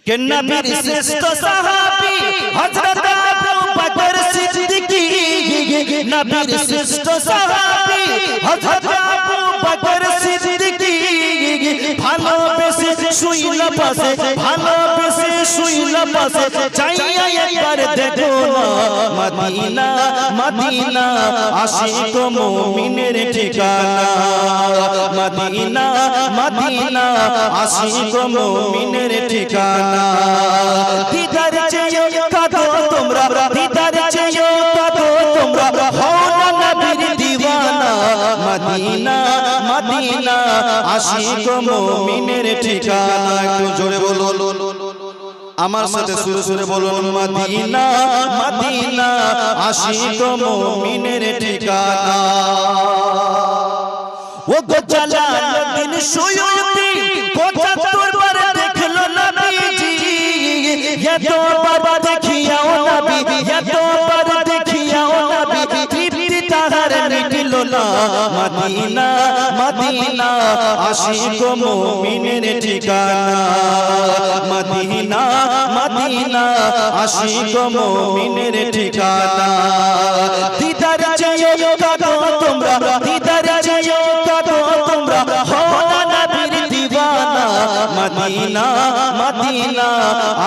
के नबीर श्रेष्ठ साहाबी हजरत अबू बकर सिद्दीकी नबीर श्रेष्ठ साहाबी हजरत अबू बकर सिद्दीकी ভালোবেসে শুইলা পাশে ভালোবেসে শুইলা পাশে চাইয়া একবার দেখো না মদিনা মদিনা আশিক মুমিনের ঠিকানা মদিনা মদিনা আশিক মুমিনের ঠিকানা দিদার চেয়ে কাঁদো তোমরা দিদার চেয়ে কাঁদো তোমরা হও না নবীর দিওয়ানা মদিনা মদিনা আশিক মুমিনের ঠিকানা একটু জোরে বলো আমার সাথে সুরে সুরে বলুন মদিনা মদিনা আশিক মুমিনের ঠিকানা ও গো জালালউদ্দিন সুয়ুতি 75 বার দেখলো নবীজি এতবার দেখিয়াও নবী এতবার দেখিয়াও নবী তৃপ্তি তাহার মিটিল না মদিনা মদিনা আশিক মুমিনের ঠিকানা মদিনা মদিনা আশিক মুমিনের ঠিকানা দিদার চেয়ে কাঁদো তোমরা দিদার চেয়ে কাঁদো তোমরা হও না নবীর দিওয়ানা মদিনা মদিনা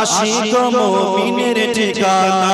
আশিক মুমিনের ঠিকানা